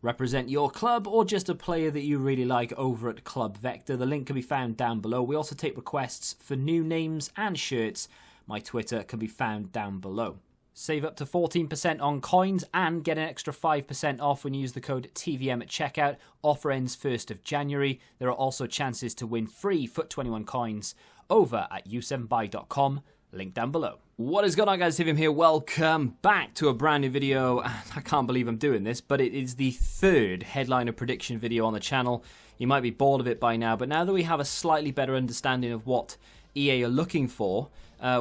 represent your club or just a player that you really like over at Club Vector. The link can be found down below. We also take requests for new names and shirts. My Twitter can be found down below. Save up to 14% on coins and get an extra 5% off when you use the code TVM at checkout. Offer ends 1st of January. There are also chances to win free FUT21 coins over at u7buy.com. Link down below. What is going on, guys? TVM here. Welcome back to a brand new video. I can't believe I'm doing this, but it is the third headliner prediction video on the channel. You might be bored of it by now, but now that we have a slightly better understanding of what EA are looking for,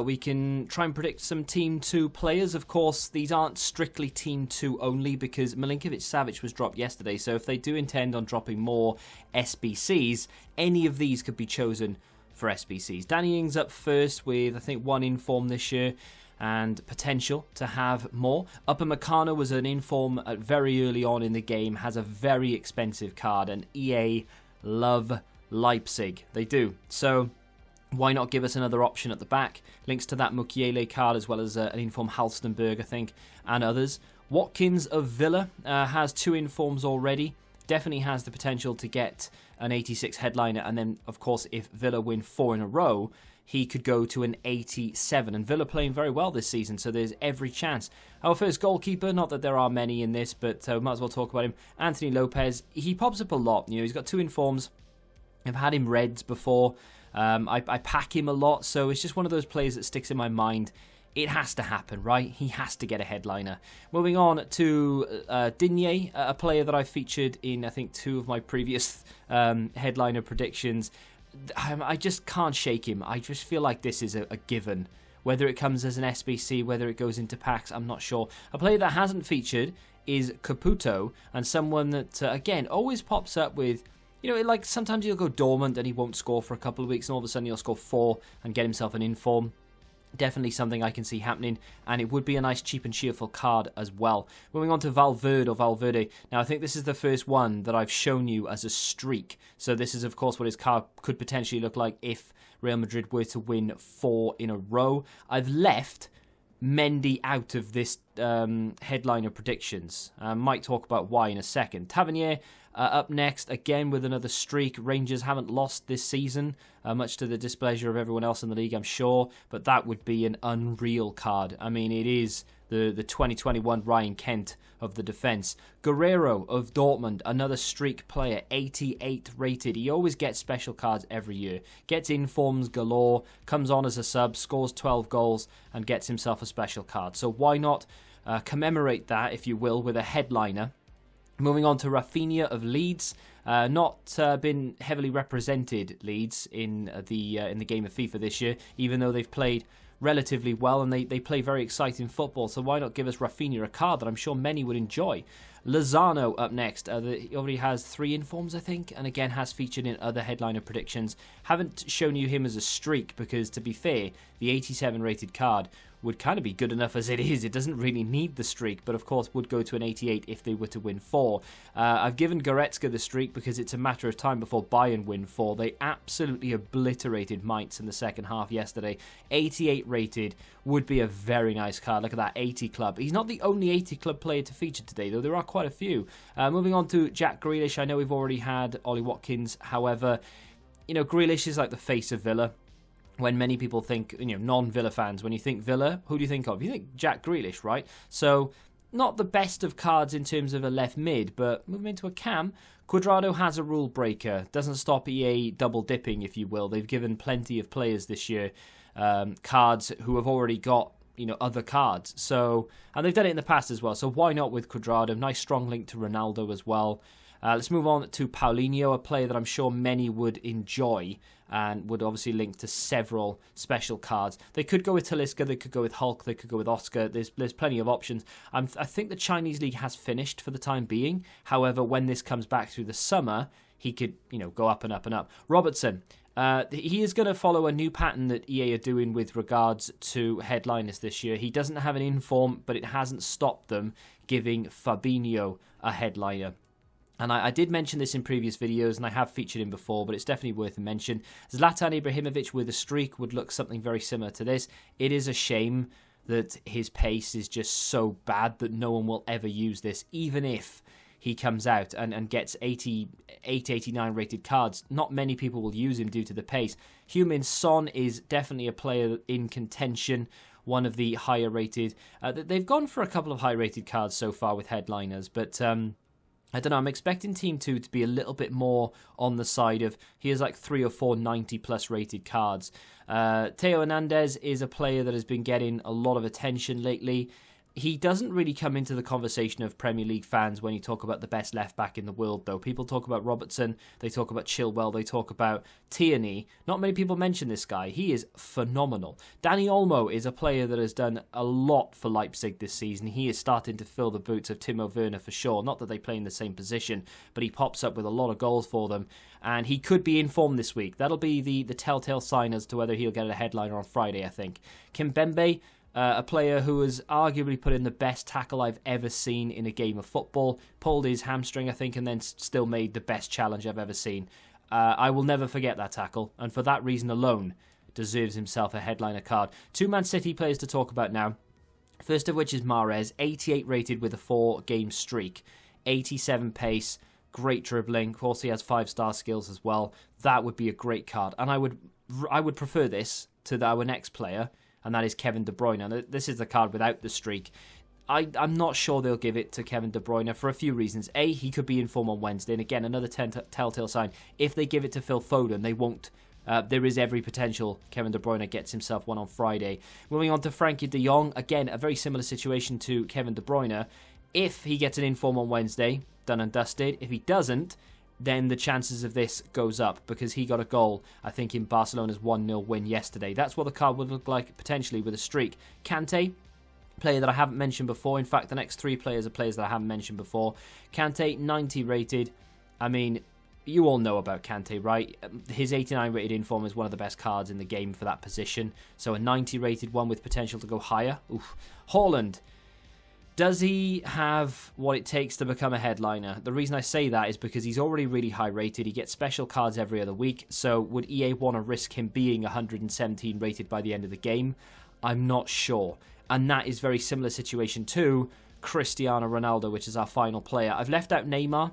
we can try and predict some Team 2 players. Of course, these aren't strictly Team 2 only because Milinkovic-Savic was dropped yesterday, so if they do intend on dropping more SBCs, any of these could be chosen for SBCs. Danny Ings up first with, I think, 1 inform this year and potential to have more. Upamecano was an inform at very early on in the game, has a very expensive card, and EA love Leipzig. They do. So why not give us another option at the back? Links to that Mukiele card as well as an inform Halstenberg, I think, and others. Watkins of Villa has 2 informs already. Definitely has the potential to get an 86 headliner, and then, of course, if Villa win 4 in a row, he could go to an 87. And Villa playing very well this season, so there's every chance. Our first goalkeeper, not that there are many in this, but we might as well talk about him. Anthony Lopez, he pops up a lot. You know, he's got 2 informs. I've had him reds before. I pack him a lot, so it's just one of those players that sticks in my mind. It has to happen, right? He has to get a headliner. Moving on to Digne, a player that I featured in, I think, 2 of my previous headliner predictions. I just can't shake him. I just feel like this is a given. Whether it comes as an SBC, whether it goes into packs, I'm not sure. A player that hasn't featured is Caputo, and someone that, again, always pops up with, you know, like sometimes he'll go dormant and he won't score for a couple of weeks, and all of a sudden he'll score 4 and get himself an inform. Definitely something I can see happening, and it would be a nice cheap and cheerful card as well. Moving on to Valverde. Now, I think this is the first one that I've shown you as a streak. So this is, of course, what his card could potentially look like if Real Madrid were to win 4 in a row. I've left Mendy out of this headliner predictions. Might talk about why in a second. Tavernier up next, again with another streak. Rangers haven't lost this season, much to the displeasure of everyone else in the league, I'm sure, but that would be an unreal card. I mean, it is the 2021 Ryan Kent of the defence. Guerrero of Dortmund, another streak player, 88 rated. He always gets special cards every year. Gets informs galore, comes on as a sub, scores 12 goals, and gets himself a special card. So why not commemorate that, if you will, with a headliner? Moving on to Rafinha of Leeds, not been heavily represented Leeds in the game of FIFA this year, even though they've played relatively well and they play very exciting football. So why not give us Rafinha a card that I'm sure many would enjoy? Lozano up next. He already has 3 informs, I think, and again has featured in other headliner predictions. Haven't shown you him as a streak because, to be fair, the 87 rated card would kind of be good enough as it is. It doesn't really need the streak, but of course would go to an 88 if they were to win 4. I've given Goretzka the streak because it's a matter of time before Bayern win 4. They absolutely obliterated Mainz in the second half yesterday. 88 rated would be a very nice card. Look at that, 80 club. He's not the only 80 club player to feature today, though. There are quite a few. Moving on to Jack Grealish. I know we've already had Ollie Watkins. However, you know, Grealish is like the face of Villa. When many people think, you know, non-Villa fans, when you think Villa, who do you think of? You think Jack Grealish, right? So, not the best of cards in terms of a left mid, but moving into a cam, Cuadrado has a rule breaker. Doesn't stop EA double dipping, if you will. They've given plenty of players this year cards who have already got, you know, other cards. So, and they've done it in the past as well. So why not with Cuadrado? Nice strong link to Ronaldo as well. Let's move on to Paulinho, a player that I'm sure many would enjoy and would obviously link to several special cards. They could go with Talisca, they could go with Hulk, they could go with Oscar. There's plenty of options. I think the Chinese league has finished for the time being. However, when this comes back through the summer, he could, you know, go up and up and up. Robertson, he is going to follow a new pattern that EA are doing with regards to headliners this year. He doesn't have an inform, but it hasn't stopped them giving Fabinho a headliner. And I did mention this in previous videos, and I have featured him before, but it's definitely worth a mention. Zlatan Ibrahimovic with a streak would look something very similar to this. It is a shame that his pace is just so bad that no one will ever use this, even if he comes out and gets 88, 89 rated cards. Not many people will use him due to the pace. Heung-min Son is definitely a player in contention, one of the higher rated. They've gone for a couple of high rated cards so far with headliners, but I don't know, I'm expecting Team 2 to be a little bit more on the side of, here's like 3 or 4 90 plus rated cards. Theo Hernandez is a player that has been getting a lot of attention lately. He doesn't really come into the conversation of Premier League fans when you talk about the best left-back in the world, though. People talk about Robertson, they talk about Chilwell, they talk about Tierney. Not many people mention this guy. He is phenomenal. Dani Olmo is a player that has done a lot for Leipzig this season. He is starting to fill the boots of Timo Werner for sure. Not that they play in the same position, but he pops up with a lot of goals for them. And he could be in form this week. That'll be the telltale sign as to whether he'll get a headliner on Friday, I think. Kimpembe, a player who has arguably put in the best tackle I've ever seen in a game of football. Pulled his hamstring, I think, and then still made the best challenge I've ever seen. I will never forget that tackle, and for that reason alone, deserves himself a headliner card. 2 Man City players to talk about now. First of which is Mahrez, 88 rated with a 4-game streak. 87 pace, great dribbling. Of course, he has 5-star skills as well. That would be a great card, and I would prefer this to our next player, and that is Kevin De Bruyne. And this is the card without the streak. I'm not sure they'll give it to Kevin De Bruyne for a few reasons. A, he could be in form on Wednesday, and again, another telltale sign. If they give it to Phil Foden, they won't. There is every potential Kevin De Bruyne gets himself one on Friday. Moving on to Frankie de Jong, again, a very similar situation to Kevin De Bruyne. If he gets an inform on Wednesday, done and dusted. If he doesn't, then the chances of this goes up because he got a goal, I think, in Barcelona's 1-0 win yesterday. That's what the card would look like potentially with a streak. Kante, player that I haven't mentioned before. In fact, the next 3 players are players that I haven't mentioned before. Kante, 90 rated. I mean, you all know about Kante, right? His 89 rated inform is one of the best cards in the game for that position. So a 90 rated one with potential to go higher. Oof. Haaland. Does he have what it takes to become a headliner? The reason I say that is because he's already really high rated. He gets special cards every other week. So would EA want to risk him being 117 rated by the end of the game? I'm not sure. And that is very similar situation to Cristiano Ronaldo, which is our final player. I've left out Neymar.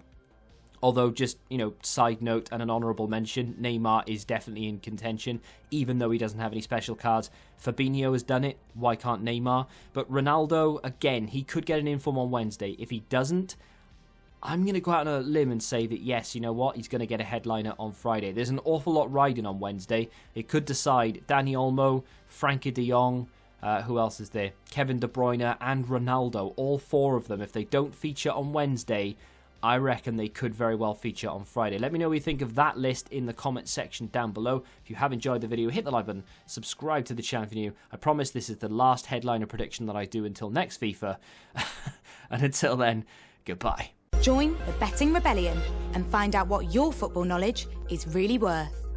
Although, just, side note and an honourable mention, Neymar is definitely in contention, even though he doesn't have any special cards. Fabinho has done it, why can't Neymar? But Ronaldo, again, he could get an inform on Wednesday. If he doesn't, I'm going to go out on a limb and say that, yes, you know what, he's going to get a headliner on Friday. There's an awful lot riding on Wednesday. It could decide Dani Olmo, Frankie de Jong, who else is there? Kevin De Bruyne and Ronaldo, all 4 of them. If they don't feature on Wednesday, I reckon they could very well feature on Friday. Let me know what you think of that list in the comment section down below. If you have enjoyed the video, hit the like button, subscribe to the channel if you're new. I promise this is the last headliner prediction that I do until next FIFA. And until then, goodbye. Join the Betting Rebellion and find out what your football knowledge is really worth.